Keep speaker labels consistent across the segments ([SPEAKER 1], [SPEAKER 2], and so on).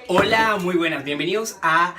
[SPEAKER 1] Hola, muy buenas, bienvenidos a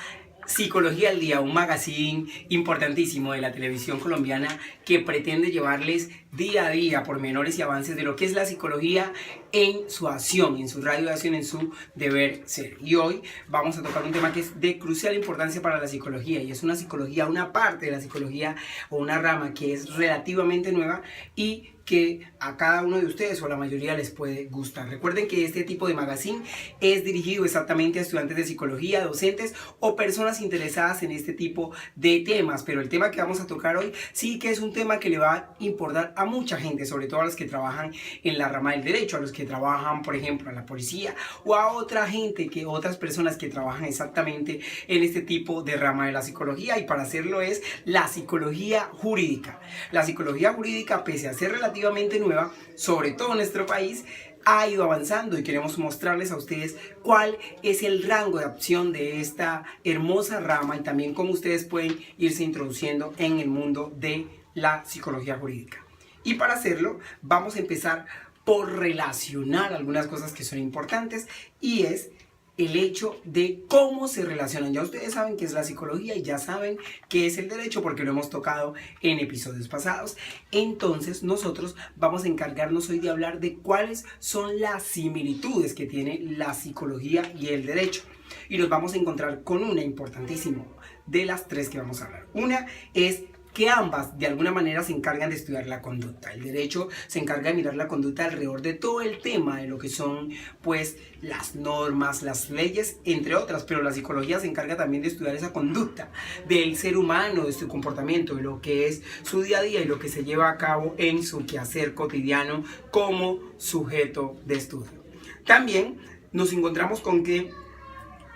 [SPEAKER 1] Psicología al Día, un magazine importantísimo de la televisión colombiana que pretende llevarles día a día pormenores y avances de lo que es la psicología en su acción, en su radio de acción, en su deber ser. Y hoy vamos a tocar un tema que es de crucial importancia para la psicología, y es una psicología, una parte de la psicología o una rama que es relativamente nueva y que a cada uno de ustedes o a la mayoría les puede gustar. Recuerden que este tipo de magazine es dirigido exactamente a estudiantes de psicología, docentes o personas interesadas en este tipo de temas, pero el tema que vamos a tocar hoy sí que es un tema que le va a importar a mucha gente, sobre todo a los que trabajan en la rama del derecho, a los que trabajan, por ejemplo, en la policía o a otra gente, otras personas que trabajan exactamente en este tipo de rama de la psicología, y para hacerlo es la psicología jurídica. La psicología jurídica, pese a ser relativamente nueva, sobre todo en nuestro país, ha ido avanzando y queremos mostrarles a ustedes cuál es el rango de acción de esta hermosa rama y también cómo ustedes pueden irse introduciendo en el mundo de la psicología jurídica. Y para hacerlo vamos a empezar por relacionar algunas cosas que son importantes, y es el hecho de cómo se relacionan. Ya ustedes saben qué es la psicología y ya saben qué es el derecho porque lo hemos tocado en episodios pasados. Entonces nosotros vamos a encargarnos hoy de hablar de cuáles son las similitudes que tiene la psicología y el derecho. Y nos vamos a encontrar con una importantísima de las tres que vamos a hablar. Una es que ambas de alguna manera se encargan de estudiar la conducta. El derecho se encarga de mirar la conducta alrededor de todo el tema de lo que son pues las normas, las leyes, entre otras, pero la psicología se encarga también de estudiar esa conducta del ser humano, de su comportamiento, de lo que es su día a día y lo que se lleva a cabo en su quehacer cotidiano como sujeto de estudio. También nos encontramos con que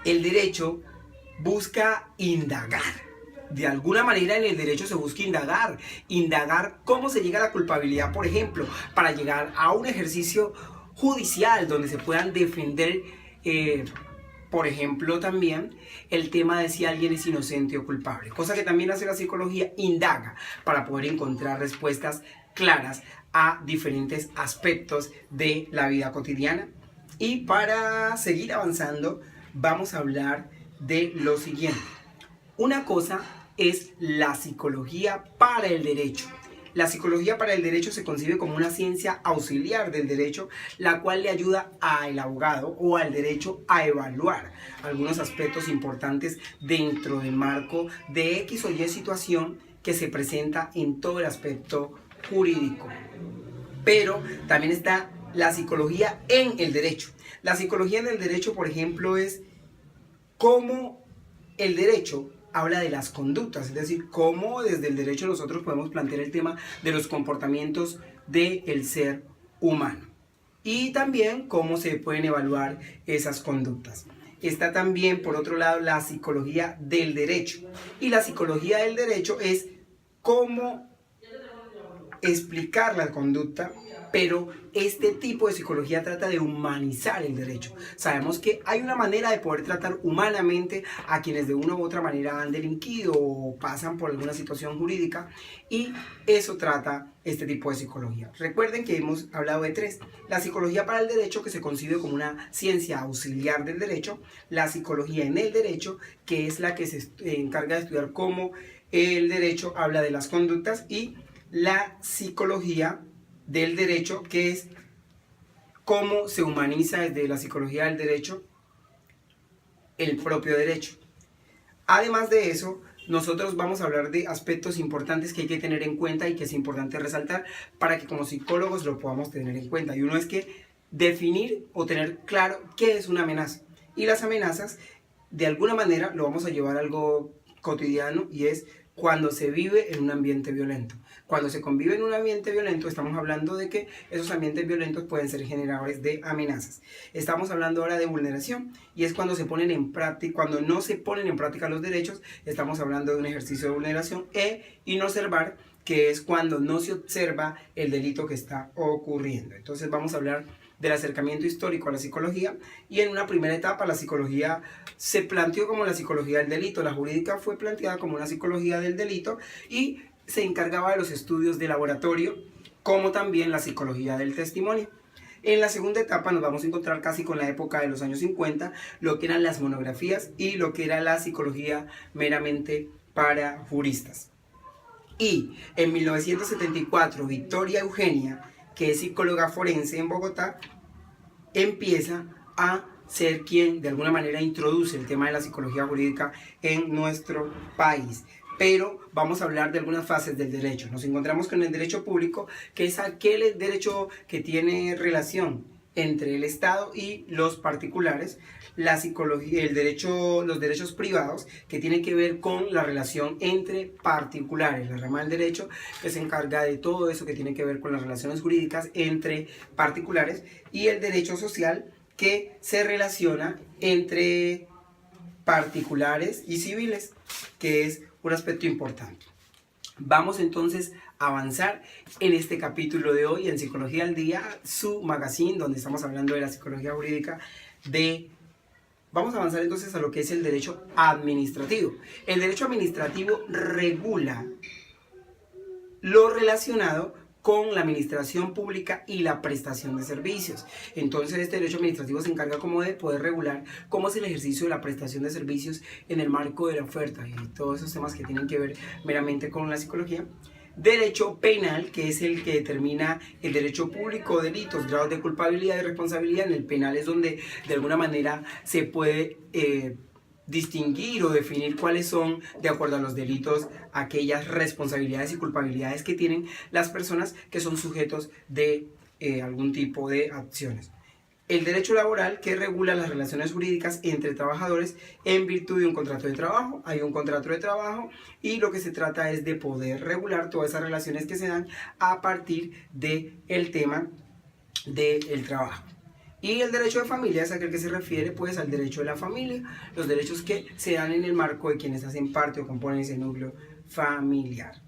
[SPEAKER 1] el derecho busca indagar. De alguna manera en el derecho se busca indagar cómo se llega a la culpabilidad, por ejemplo, para llegar a un ejercicio judicial donde se puedan defender, por ejemplo, también el tema de si alguien es inocente o culpable, cosa que también hace la psicología, indaga para poder encontrar respuestas claras a diferentes aspectos de la vida cotidiana. Y para seguir avanzando, vamos a hablar de lo siguiente. Una cosa es la psicología para el derecho. La psicología para el derecho se concibe como una ciencia auxiliar del derecho, la cual le ayuda al abogado o al derecho a evaluar algunos aspectos importantes dentro del marco de X o Y situación que se presenta en todo el aspecto jurídico. Pero también está la psicología en el derecho. La psicología en el derecho, por ejemplo, es cómo el derecho habla de las conductas, es decir, cómo desde el derecho nosotros podemos plantear el tema de los comportamientos del ser humano y también cómo se pueden evaluar esas conductas. Está también, por otro lado, la psicología del derecho, y la psicología del derecho es cómo explicar la conducta, pero este tipo de psicología trata de humanizar el derecho. Sabemos que hay una manera de poder tratar humanamente a quienes de una u otra manera han delinquido o pasan por alguna situación jurídica, y eso trata este tipo de psicología. Recuerden que hemos hablado de tres: la psicología para el derecho, que se concibe como una ciencia auxiliar del derecho; la psicología en el derecho, que es la que se encarga de estudiar cómo el derecho habla de las conductas; y la psicología del derecho, que es cómo se humaniza desde la psicología del derecho el propio derecho. Además de eso, nosotros vamos a hablar de aspectos importantes que hay que tener en cuenta y que es importante resaltar para que como psicólogos lo podamos tener en cuenta. Y uno es que definir o tener claro qué es una amenaza. Y las amenazas, de alguna manera, lo vamos a llevar a algo cotidiano, y es cuando se vive en un ambiente violento. Cuando se convive en un ambiente violento, estamos hablando de que esos ambientes violentos pueden ser generadores de amenazas. Estamos hablando ahora de vulneración, y es cuando se ponen en práctica, cuando no se ponen en práctica los derechos. Estamos hablando de un ejercicio de vulneración. Inobservar, que es cuando no se observa el delito que está ocurriendo. Entonces vamos a hablar del acercamiento histórico a la psicología, y en una primera etapa la psicología se planteó como la psicología del delito. La jurídica fue planteada como una psicología del delito y se encargaba de los estudios de laboratorio, como también la psicología del testimonio. En la segunda etapa nos vamos a encontrar casi con la época de los años 50, lo que eran las monografías y lo que era la psicología meramente para juristas. Y en 1974, Victoria Eugenia, que es psicóloga forense en Bogotá, empieza a ser quien de alguna manera introduce el tema de la psicología jurídica en nuestro país. Pero vamos a hablar de algunas fases del derecho. Nos encontramos con el derecho público, que es aquel derecho que tiene relación entre el Estado y los particulares. La psicología, los derechos privados, que tienen que ver con la relación entre particulares, la rama del derecho que se encarga de todo eso que tiene que ver con las relaciones jurídicas entre particulares, y el derecho social, que se relaciona entre particulares y civiles, que es un aspecto importante. Vamos entonces a avanzar en este capítulo de hoy en Psicología al Día, su magazine, donde estamos hablando de la psicología jurídica. Vamos a avanzar entonces a lo que es el derecho administrativo. El derecho administrativo regula lo relacionado con la administración pública y la prestación de servicios. Entonces este derecho administrativo se encarga como de poder regular cómo es el ejercicio de la prestación de servicios en el marco de la oferta y todos esos temas que tienen que ver meramente con la psicología. Derecho penal, que es el que determina el derecho público, delitos, grados de culpabilidad y responsabilidad. En el penal es donde de alguna manera se puede distinguir o definir cuáles son, de acuerdo a los delitos, aquellas responsabilidades y culpabilidades que tienen las personas que son sujetos de algún tipo de acciones. El derecho laboral, que regula las relaciones jurídicas entre trabajadores en virtud de un contrato de trabajo. Hay un contrato de trabajo y lo que se trata es de poder regular todas esas relaciones que se dan a partir del tema del trabajo. Y el derecho de familia es aquel que se refiere pues al derecho de la familia, los derechos que se dan en el marco de quienes hacen parte o componen ese núcleo familiar.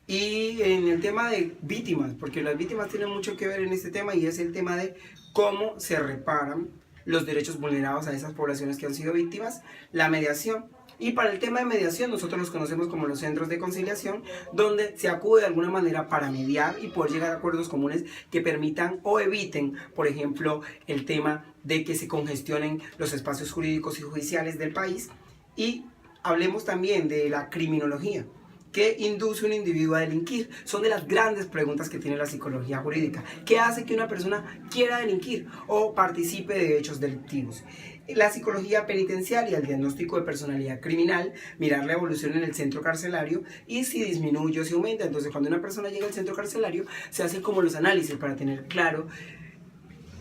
[SPEAKER 1] Y en el tema de víctimas, porque las víctimas tienen mucho que ver en este tema, y es el tema de cómo se reparan los derechos vulnerados a esas poblaciones que han sido víctimas, la mediación. Y para el tema de mediación nosotros los conocemos como los centros de conciliación, donde se acude de alguna manera para mediar y poder llegar a acuerdos comunes que permitan o eviten, por ejemplo, el tema de que se congestionen los espacios jurídicos y judiciales del país. Y hablemos también de la criminología. ¿Qué induce a un individuo a delinquir? Son de las grandes preguntas que tiene la psicología jurídica. ¿Qué hace que una persona quiera delinquir o participe de hechos delictivos? La psicología penitenciaria, el diagnóstico de personalidad criminal, mirar la evolución en el centro carcelario y si disminuye o si aumenta. Entonces, cuando una persona llega al centro carcelario, se hacen como los análisis para tener claro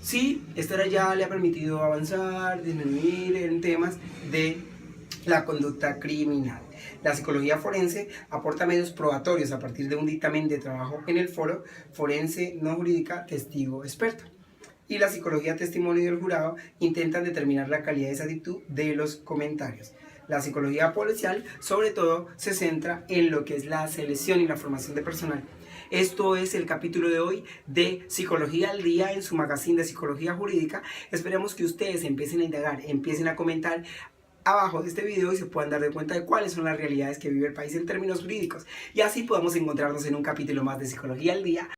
[SPEAKER 1] si esta ya le ha permitido avanzar, disminuir en temas de la conducta criminal. La psicología forense aporta medios probatorios a partir de un dictamen de trabajo en el foro forense no jurídica testigo experto. Y la psicología testimonio del jurado intentan determinar la calidad de esa actitud de los comentarios. La psicología policial sobre todo se centra en lo que es la selección y la formación de personal. Esto es el capítulo de hoy de Psicología al Día en su magazine de Psicología Jurídica. Esperemos que ustedes empiecen a indagar, empiecen a comentar abajo de este video y se puedan dar de cuenta de cuáles son las realidades que vive el país en términos jurídicos. Y así podamos encontrarnos en un capítulo más de Psicología al Día.